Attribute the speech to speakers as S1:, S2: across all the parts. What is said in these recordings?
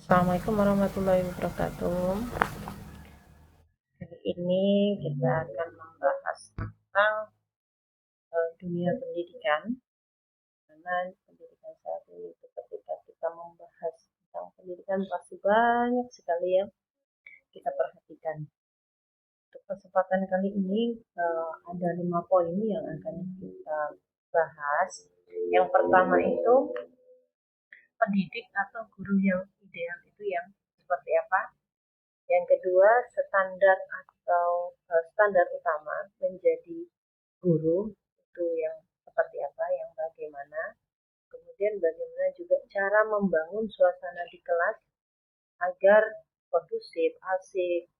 S1: Assalamualaikum warahmatullahi wabarakatuh. Kali ini kita akan membahas tentang dunia pendidikan. Karena pendidikan saat ini itu ketika kita membahas tentang pendidikan pasti banyak sekali yang kita perhatikan. Untuk kesempatan kali ini ada 5 poin yang akan kita bahas. Yang pertama itu pendidik atau guru yang ideal itu yang seperti apa? Yang kedua, standar atau standar utama menjadi guru itu yang seperti apa, yang bagaimana. Kemudian bagaimana juga cara membangun suasana di kelas agar kondusif, asik,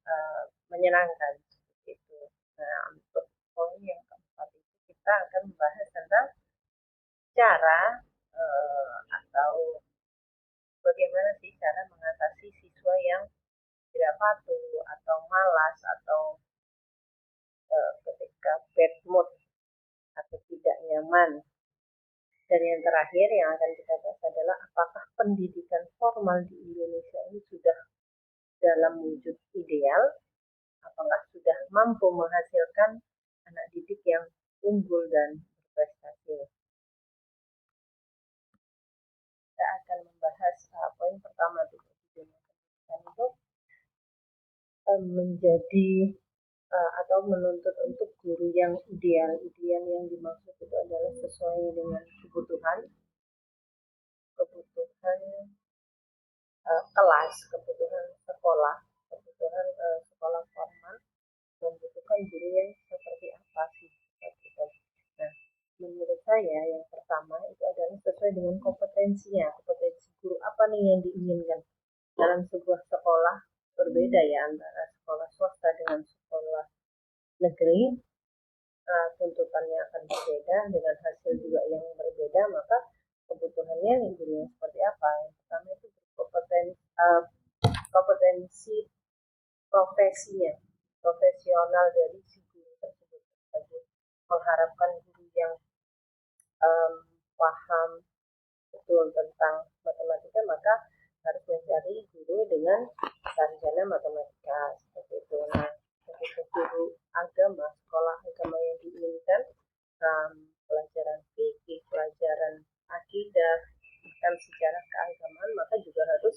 S1: menyenangkan seperti itu. Nah, untuk poin yang keempat itu kita akan membahas tentang cara atau bagaimana sih cara mengatasi siswa yang tidak patuh atau malas atau ketika bad mood atau tidak nyaman. Dan yang terakhir yang akan kita bahas adalah apakah pendidikan formal di Indonesia ini sudah dalam wujud ideal, apakah sudah mampu menghasilkan anak didik yang unggul dan berprestasi. Kita akan membahas poin pertama di pendidikan itu menjadi atau menuntut untuk guru yang ideal. Ideal yang dimaksud itu adalah sesuai dengan kebutuhan kelas, kebutuhan sekolah, kebutuhan sekolah formal, membutuhkan guru yang seperti apa sih? Gitu. Nah, menurut saya yang pertama itu adalah sesuai dengan kompetensinya, kompetensi guru apa nih yang diinginkan dalam sebuah sekolah. Berbeda ya antara sekolah swasta dengan sekolah negeri, tuntutannya akan berbeda dengan hasil juga yang berbeda, maka kebutuhannya gurunya seperti apa. Yang pertama itu kompetensi profesinya, profesional dari si guru tersebut. Mengharapkan guru yang um, paham betul tentang matematika, maka harus mencari guru dengan sarjana matematika seperti itu. Nah, ketika guru agama, sekolah agama yang diinginkan, pelajaran fikih, pelajaran akidah, bahkan sejarah keagamaan, maka juga harus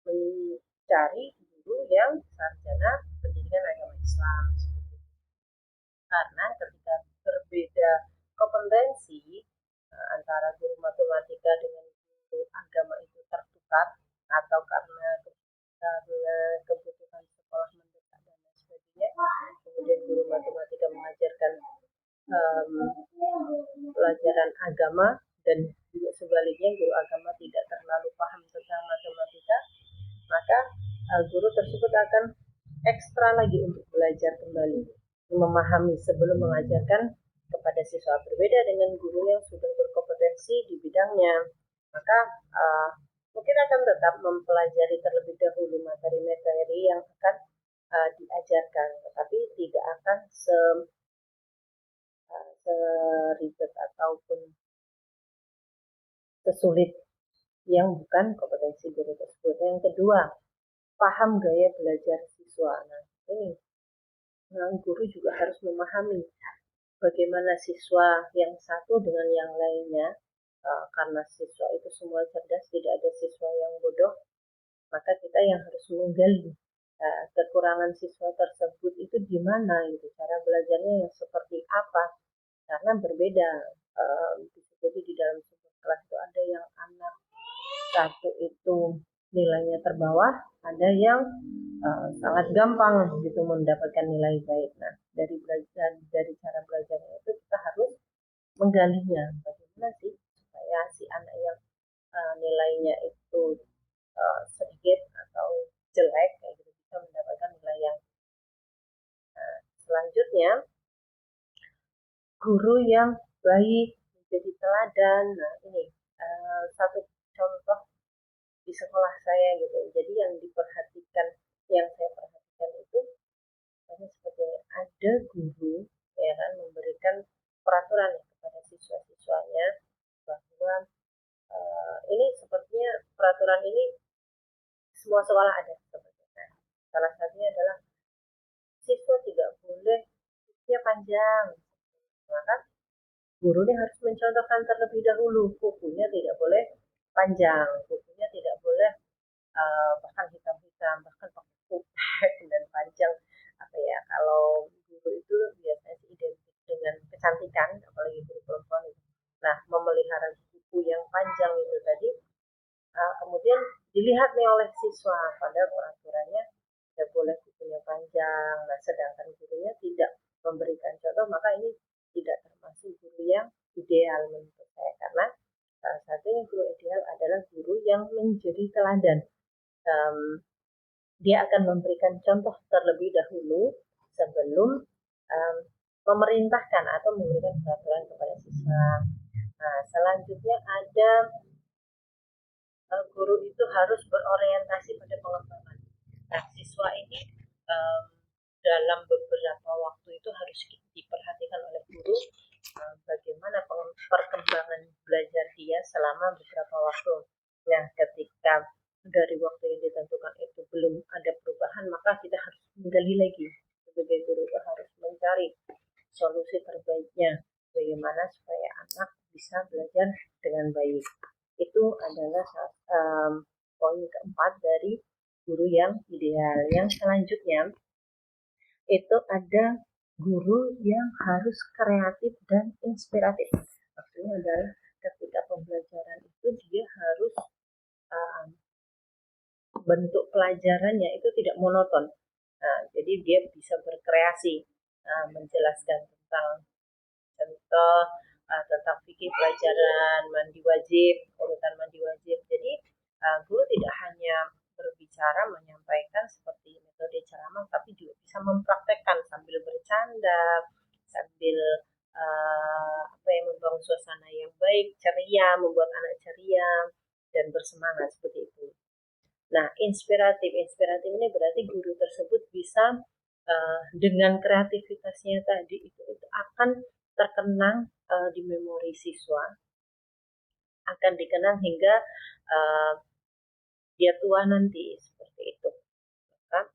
S1: mencari guru yang sarjana pendidikan agama Islam. Karena ketika berbeda kompetensi antara guru matematika dengan guru agama itu tertukar atau karena kebutuhan sekolah mendesak dan lain sebagainya, kemudian guru matematika mengajarkan um, pelajaran agama dan juga sebaliknya guru agama tidak terlalu paham tentang matematika, maka guru tersebut akan ekstra lagi untuk belajar kembali, memahami sebelum mengajarkan kepada siswa. Berbeda dengan guru yang sudah berkompetensi di bidangnya, maka mungkin akan tetap mempelajari terlebih dahulu materi-materi yang akan diajarkan, tetapi tidak akan seribet ataupun sesulit yang bukan kompetensi guru tersebut. Yang kedua, paham gaya belajar siswa. Nah, ini guru juga harus memahami bagaimana siswa yang satu dengan yang lainnya, karena siswa itu semua cerdas, tidak ada siswa yang bodoh, maka kita yang harus menggali kekurangan siswa tersebut itu di mana, gitu, cara belajarnya yang seperti apa, karena berbeda. Bisa jadi di dalam sebuah kelas itu ada yang anak satu itu nilainya terbawah, ada yang sangat gampang gitu mendapatkan nilai baik. Nah, dari cara belajarnya itu kita harus menggalinya, bagaimana sih supaya si anak yang nilainya itu sedikit atau jelek kayak gitu bisa mendapatkan nilai yang selanjutnya, guru yang baik menjadi teladan. Nah, ini satu contoh di sekolah saya gitu. Jadi yang saya perhatikan itu hanya seperti ada guru ya kan memberikan peraturan kepada siswa-siswanya bahwa ini sepertinya peraturan ini semua sekolah ada sebetulnya. Salah satunya adalah siswa tidak boleh kukunya panjang. Maka guru ini harus mencontohkan terlebih dahulu, kukunya tidak boleh panjang, kukunya tidak boleh bahkan hitam-hitam, bahkan pakai kutek dan panjang. Apa ya, kalau guru itu biasanya identik dengan kecantikan, apalagi guru perempuan itu. Nah, memelihara kuku yang panjang itu tadi kemudian dilihat nih oleh siswa, pada peraturannya tidak boleh kukunya panjang. Nah, sedangkan gurunya tidak memberikan contoh, maka ini tidak termasuk guru yang ideal menurut saya, karena salah satunya guru ideal adalah guru yang menjadi teladan. Dia akan memberikan contoh terlebih dahulu sebelum memerintahkan atau memberikan peraturan kepada siswa. Nah, selanjutnya ada guru itu harus berorientasi pada pengembangan. Nah, siswa ini dalam beberapa waktu itu harus diperhatikan oleh guru bagaimana perkembangan belajar dia selama beberapa waktu. Nah, ketika dari waktu yang ditentukan itu belum ada perubahan, maka kita harus menggali lagi. Sebagai guru itu harus mencari solusi terbaiknya, bagaimana supaya anak bisa belajar dengan baik. Itu adalah poin keempat dari guru yang ideal. Yang selanjutnya itu ada guru yang harus kreatif dan inspiratif. Maksudnya adalah ketika pembelajaran itu dia harus bentuk pelajarannya itu tidak monoton. Nah, jadi dia bisa berkreasi, menjelaskan tentang contoh tentang fikih pelajaran mandi wajib, urutan mandi wajib. Jadi guru tidak hanya berbicara menyampaikan seperti metode ceramah, tapi juga bisa mempraktekkan sambil bercanda, sambil membangun suasana yang baik, ceria, membuat anak ceria dan bersemangat seperti itu. Nah, inspiratif ini berarti guru tersebut bisa dengan kreativitasnya tadi itu akan terkenang di memori siswa, akan dikenang hingga dia tua nanti seperti itu. Maka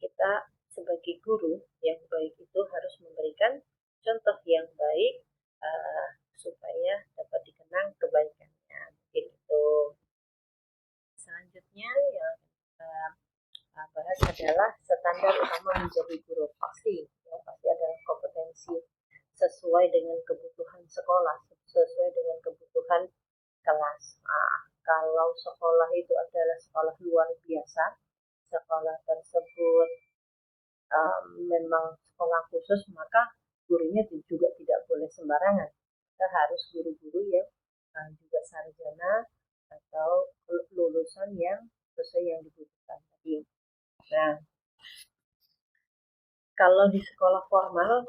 S1: kita sebagai guru yang baik itu harus memberikan contoh yang baik supaya dapat dikenang kebaikannya. Begitu. Selanjutnya yang kita bahas adalah standar utama menjadi guru. Pasti adalah kompetensi sesuai dengan kebutuhan sekolah, sesuai dengan kebutuhan kelas. Kalau sekolah itu adalah sekolah luar biasa, sekolah tersebut memang sekolah khusus, maka gurunya juga tidak boleh sembarangan. Kita harus guru-guru yang juga sarjana atau lulusan yang sesuai yang dibutuhkan tadi. Nah, kalau di sekolah formal,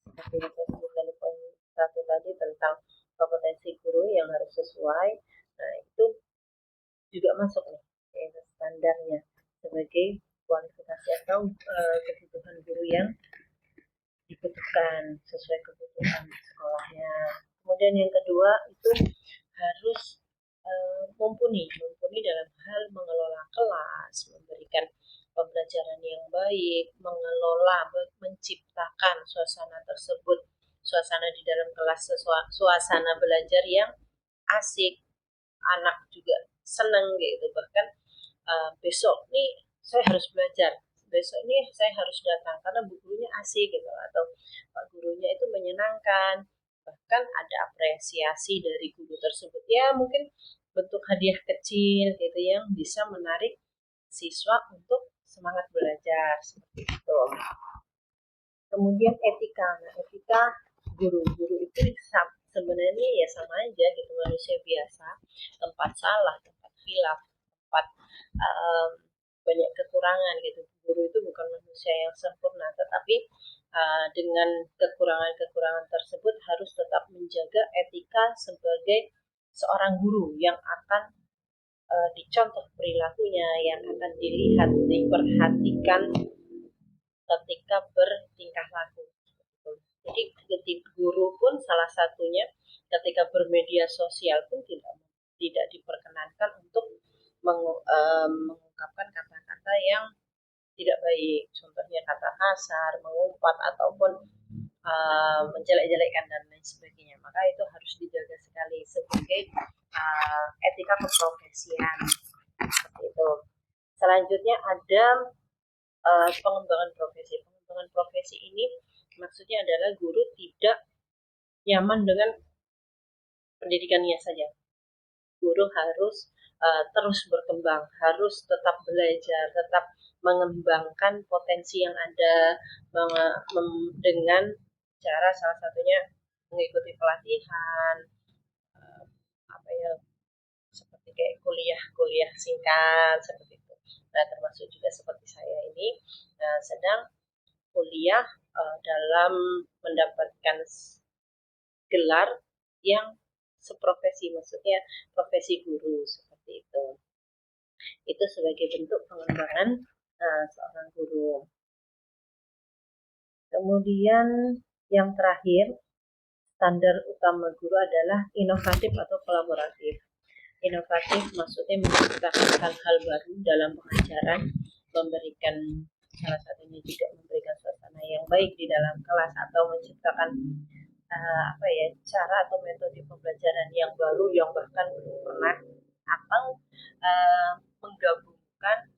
S1: seperti yang saya sebutkan di poin 1 tadi tentang kompetensi guru yang harus sesuai, nah itu juga masuk nih standarnya sebagai kualifikasi atau kebutuhan guru yang dibutuhkan sesuai kebutuhan sekolahnya. Kemudian yang kedua itu harus mumpuni dalam hal mengelola kelas, memberikan pembelajaran yang baik, mengelola, menciptakan suasana tersebut, suasana di dalam kelas, suasana belajar yang asik, anak juga senang gitu. Bahkan besok nih saya harus belajar, besok nih saya harus datang karena bu gurunya asik gitu, atau pak gurunya itu menyenangkan, bahkan ada apresiasi dari guru tersebut, ya mungkin bentuk hadiah kecil gitu yang bisa menarik siswa untuk semangat belajar seperti itu. Kemudian etika. Nah, etika guru-guru itu sebenarnya ya sama aja gitu, manusia biasa, tempat salah, tempat khilaf, tempat banyak kekurangan gitu. Guru itu bukan manusia yang sempurna, tetapi dengan kekurangan-kekurangan tersebut harus tetap menjaga etika sebagai seorang guru yang akan dicontoh perilakunya, yang akan dilihat, diperhatikan ketika bertingkah laku. Jadi guru pun salah satunya ketika bermedia sosial pun tidak diperkenankan untuk mengungkapkan kata-kata yang tidak baik, contohnya kata kasar, mengumpat ataupun menjelek-jelekkan dan lain sebagainya. Maka itu harus dijaga sekali sebagai etika keprofesian seperti itu. Selanjutnya ada pengembangan profesi. Pengembangan profesi ini maksudnya adalah guru tidak nyaman dengan pendidikannya saja. Guru harus terus berkembang, harus tetap belajar, tetap mengembangkan potensi yang ada dengan cara salah satunya mengikuti pelatihan, apa ya, seperti kayak kuliah singkat seperti itu. Nah, termasuk juga seperti saya ini sedang kuliah dalam mendapatkan gelar yang seprofesi, maksudnya profesi guru seperti itu. Itu sebagai bentuk pengembangan seorang guru. Kemudian yang terakhir, standar utama guru adalah inovatif atau kolaboratif. Inovatif maksudnya menciptakan hal-hal baru dalam pengajaran, memberikan salah satunya juga memberikan suasana yang baik di dalam kelas atau menciptakan cara atau metode pembelajaran yang baru yang bahkan belum pernah, atau menggabungkan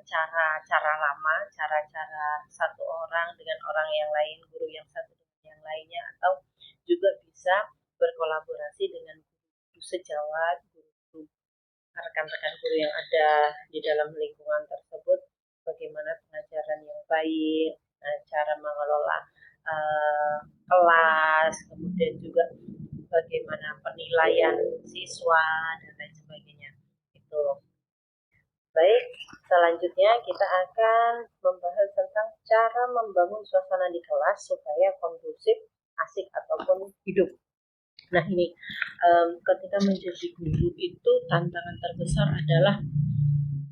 S1: cara-cara lama, cara-cara satu orang dengan orang yang lain, guru yang satu dengan yang lainnya, atau juga bisa berkolaborasi dengan guru sejawat, guru rekan-rekan guru yang ada di dalam lingkungan tersebut, bagaimana pengajaran yang baik, cara mengelola kelas, kemudian juga bagaimana penilaian siswa dan lain sebagainya. Itu. Baik, selanjutnya kita akan membahas tentang cara membangun suasana di kelas supaya kondusif, asik ataupun hidup. Nah ini ketika menjadi guru itu tantangan terbesar adalah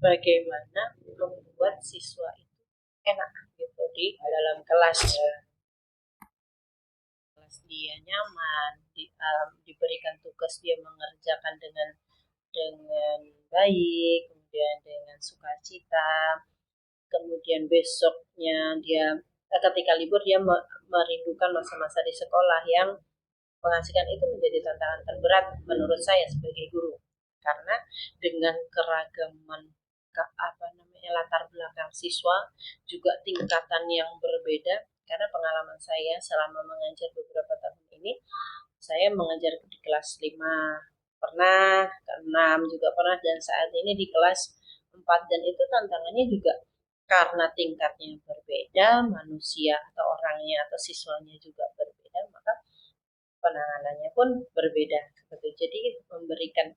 S1: bagaimana membuat siswa itu enak gitu di dalam kelas. Dia nyaman, diberikan tugas dia mengerjakan dengan baik, kemudian dengan sukacita, kemudian besoknya dia ketika libur dia merindukan masa-masa di sekolah yang mengasihkan. Itu menjadi tantangan terberat menurut saya sebagai guru, karena dengan keragaman latar belakang siswa, juga tingkatan yang berbeda. Karena pengalaman saya selama mengajar beberapa tahun ini, saya mengajar di kelas 5 pernah, ke 6 juga pernah, dan saat ini di kelas 4. Dan itu tantangannya juga karena tingkatnya berbeda, manusia atau orangnya atau siswanya juga berbeda, maka penanganannya pun berbeda. Jadi memberikan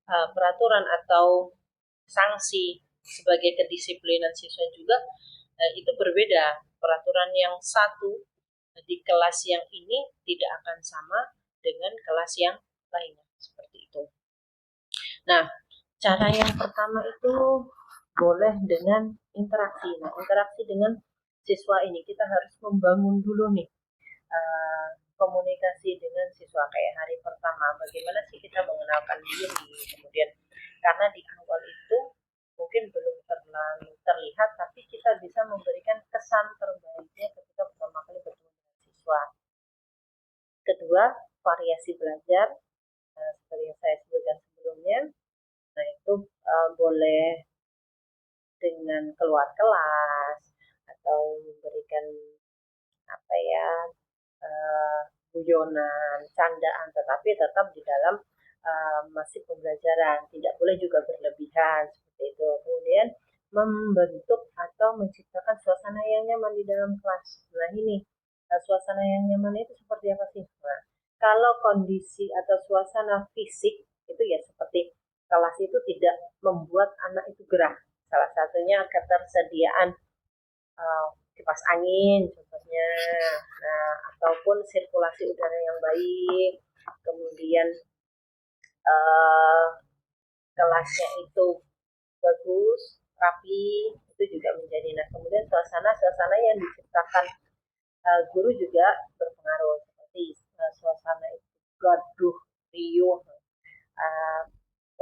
S1: peraturan atau sanksi sebagai kedisiplinan siswa juga itu berbeda. Peraturan yang satu di kelas yang ini tidak akan sama dengan kelas yang lainnya, seperti itu. Nah, cara yang pertama itu boleh dengan interaksi. Nah, interaksi dengan siswa ini kita harus membangun dulu nih komunikasi dengan siswa. Kayak hari pertama, bagaimana sih kita mengenalkan diri, kemudian karena di awal itu mungkin belum terlalu terlihat, tapi kita bisa memberikan kesan terbaiknya ketika pertama kali bertemu dengan siswa. Kedua, variasi belajar, seperti yang saya sebutkan sebelumnya. Nah, itu boleh dengan keluar kelas atau memberikan guyonan, candaan, tetapi tetap di dalam masih pembelajaran, tidak boleh juga berlebihan seperti itu. Kemudian membentuk atau menciptakan suasana yang nyaman di dalam kelas. Nah ini suasana yang nyaman itu seperti apa sih? Nah, kalau kondisi atau suasana fisik itu ya seperti kelas itu tidak membuat anak itu gerah. Salah satunya ketersediaan kipas angin contohnya, ataupun sirkulasi udara yang baik, kemudian kelasnya itu bagus, rapi, itu juga menjadi. Nah, kemudian suasana yang diciptakan guru juga berpengaruh, seperti suasana itu gaduh, riuh,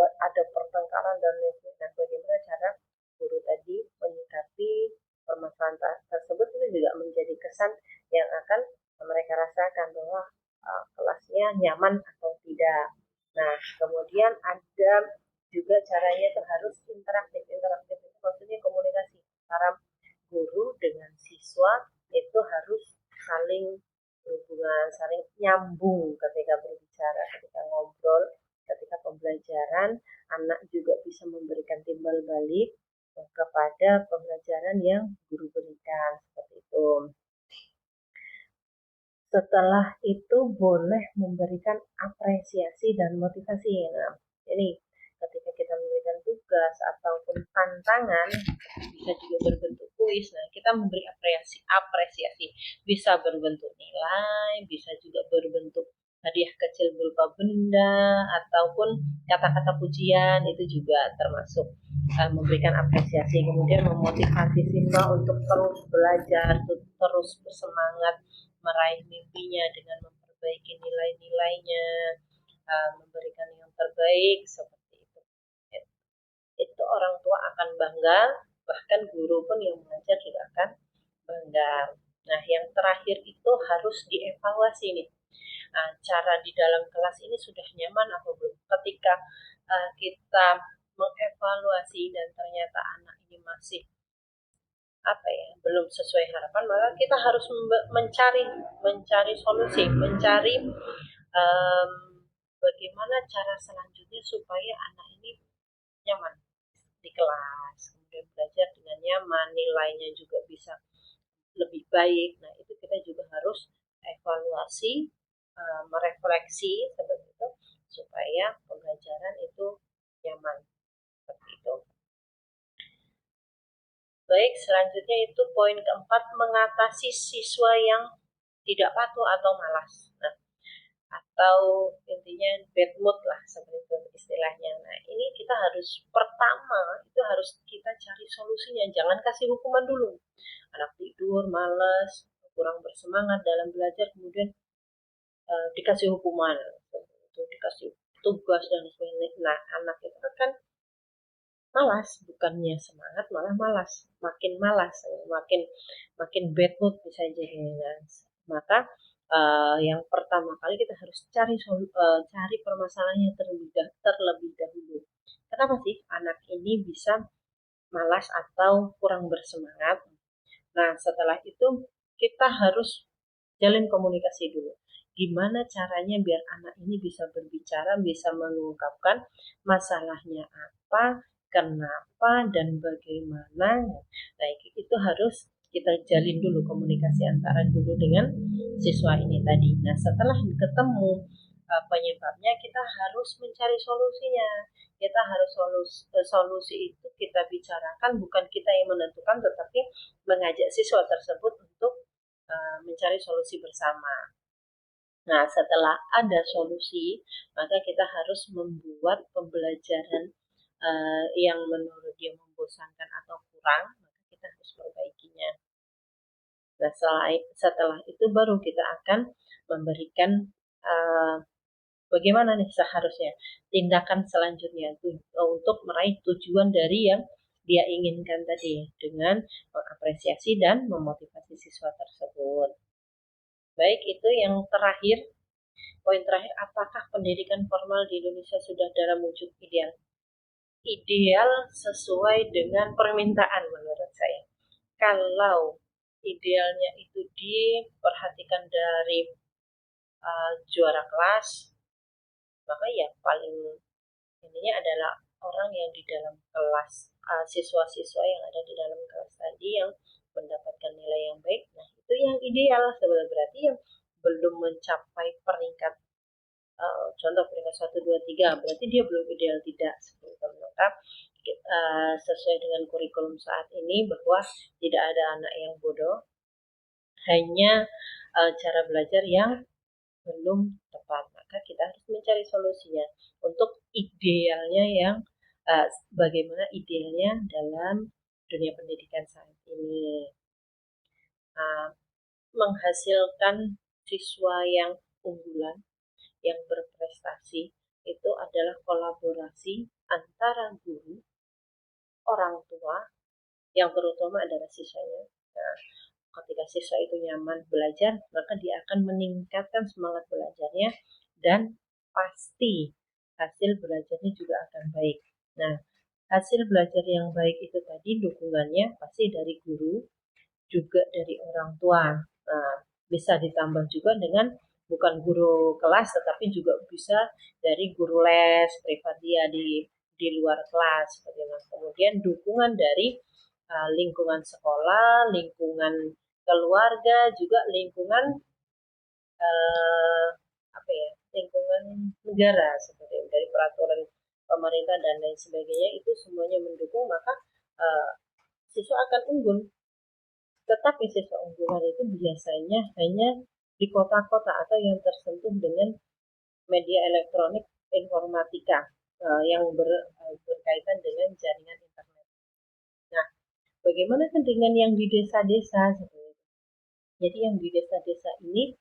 S1: ada pertengkaran dan lain-lain. Nah, bagaimana cara guru tadi menyikapi permasalahan tersebut itu juga menjadi kesan yang akan mereka rasakan bahwa kelasnya nyaman atau tidak. Nah, kemudian ada juga caranya itu harus interaktif. Interaktif itu maksudnya komunikasi antara guru dengan siswa itu harus saling berhubungan, saling nyambung ketika berbicara, ketika ngobrol, ketika pembelajaran. Anak juga bisa memberikan timbal balik kepada pembelajaran yang guru berikan, seperti itu. Setelah itu boleh memberikan apresiasi dan motivasi. Nah, ini ketika kita memberikan tugas ataupun tantangan, bisa juga berbentuk kuis. Nah, kita memberi apresiasi bisa berbentuk nilai, bisa juga berbentuk hadiah kecil berupa benda ataupun kata-kata pujian, itu juga termasuk memberikan apresiasi. Kemudian memotivasi siswa untuk terus belajar, terus bersemangat meraih mimpinya dengan memperbaiki nilai-nilainya, memberikan yang terbaik, seperti itu. Itu orang tua akan bangga, bahkan guru pun yang mengajar juga akan bangga. Nah, yang terakhir itu harus dievaluasi nih. Cara di dalam kelas ini sudah nyaman atau belum? Ketika kita mengevaluasi dan ternyata anak ini masih belum sesuai harapan, maka kita harus mencari solusi, mencari bagaimana cara selanjutnya supaya anak ini nyaman di kelas, kemudian belajar dengan nyaman, nilainya juga bisa lebih baik. Nah, itu kita juga harus evaluasi, merefleksi seperti itu supaya pembelajaran itu nyaman, seperti itu. Baik, selanjutnya itu poin keempat, mengatasi siswa yang tidak patuh atau malas. Nah, atau intinya bad mood lah, seperti itu istilahnya. Nah, ini kita harus pertama itu harus kita cari solusinya, jangan kasih hukuman dulu. Anak tidur, malas, kurang bersemangat dalam belajar, kemudian dikasih hukuman, itu dikasih tugas dan sebagainya. Nah, anak itu kan malas, bukannya semangat malah malas, makin makin bad mood bisa jadi. Nah, maka yang pertama kali kita harus cari permasalahannya terlebih dahulu. Kenapa sih anak ini bisa malas atau kurang bersemangat? Nah, setelah itu kita harus jalin komunikasi dulu. Gimana caranya biar anak ini bisa berbicara, bisa mengungkapkan masalahnya apa, kenapa, dan bagaimana. Nah, itu harus kita jalin dulu komunikasi antara guru dengan siswa ini tadi. Nah, setelah ketemu penyebabnya, kita harus mencari solusinya. Kita harus solusi itu kita bicarakan, bukan kita yang menentukan, tetapi mengajak siswa tersebut untuk mencari solusi bersama. Nah, setelah ada solusi, maka kita harus membuat pembelajaran yang menurut dia membosankan atau kurang, maka kita harus perbaikinya. Nah, setelah itu baru kita akan memberikan bagaimana nih seharusnya tindakan selanjutnya untuk meraih tujuan dari yang dia inginkan tadi, dengan mengapresiasi dan memotivasi siswa tersebut. Baik, itu yang terakhir. Poin terakhir, apakah pendidikan formal di Indonesia sudah dalam wujud ideal? Ideal sesuai dengan permintaan menurut saya. Kalau idealnya itu diperhatikan dari juara kelas, maka ya paling ininya adalah orang yang di dalam kelas, siswa-siswa yang ada di dalam kelas tadi yang mendapatkan nilai yang baik. Nah, itu yang ideal sebenarnya. Berarti yang belum mencapai peringkat contoh peringkat 1, 2, 3, berarti dia belum ideal, tidak seperti itu. Maka sesuai dengan kurikulum saat ini bahwa tidak ada anak yang bodoh, hanya cara belajar yang belum tepat. Maka kita harus mencari solusinya untuk idealnya yang bagaimana idealnya dalam dunia pendidikan saat ini. Menghasilkan siswa yang unggulan, yang berprestasi, itu adalah kolaborasi antara guru, orang tua, yang terutama adalah siswanya. Nah, ketika siswa itu nyaman belajar, maka dia akan meningkatkan semangat belajarnya dan pasti hasil belajarnya juga akan baik. Nah, hasil belajar yang baik itu tadi dukungannya pasti dari guru, juga dari orang tua. Nah, bisa ditambah juga dengan bukan guru kelas tetapi juga bisa dari guru les privat dia di luar kelas seperti itu. Kemudian dukungan dari lingkungan sekolah, lingkungan keluarga, juga lingkungan uh, apa ya, lingkungan negara seperti itu, dari peraturan pemerintah dan lain sebagainya, itu semuanya mendukung, maka uh, siswa akan unggul. Tetapi siswa unggulan itu biasanya hanya di kota-kota atau yang tersentuh dengan media elektronik informatika yang berkaitan dengan jaringan internet. Nah, bagaimana dengan yang di desa-desa? Jadi yang di desa-desa ini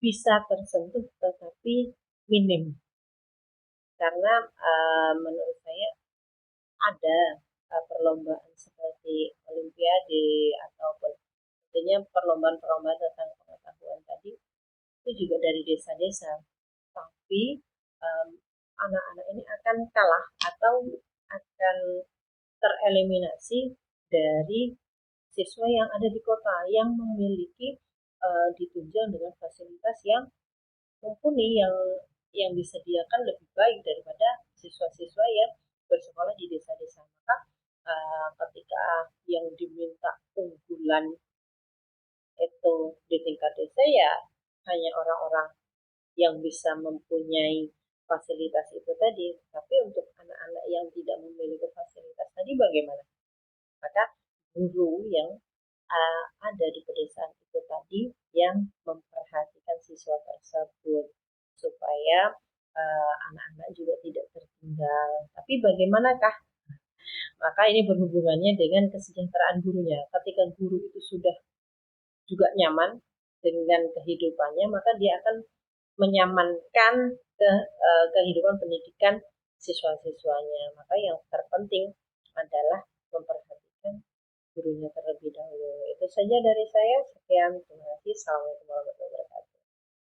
S1: bisa tersentuh tetapi minim. Karena menurut saya ada perlombaan seperti olimpiade ataupun artinya perlombaan-perlombaan tentang pengetahuan tadi itu juga dari desa-desa, tapi anak-anak ini akan kalah atau akan tereliminasi dari siswa yang ada di kota yang memiliki ditunjang dengan fasilitas yang mumpuni, yang disediakan lebih baik daripada siswa-siswa yang bersekolah di desa-desa. Maka ketika yang diminta unggulan itu di tingkat desa, ya hanya orang-orang yang bisa mempunyai fasilitas itu tadi. Tapi untuk anak-anak yang tidak memiliki fasilitas tadi bagaimana? Maka guru yang ada di pedesaan itu tadi yang memperhatikan siswa tersebut supaya anak-anak juga tidak tertinggal. Tapi bagaimanakah? Maka ini berhubungannya dengan kesejahteraan gurunya. Ketika guru itu sudah juga nyaman dengan kehidupannya, maka dia akan menyamankan kehidupan pendidikan siswa-siswanya. Maka yang terpenting adalah memperhatikan gurunya terlebih dahulu. Itu saja dari saya. Sekian, terima kasih. Assalamualaikum warahmatullahi wabarakatuh.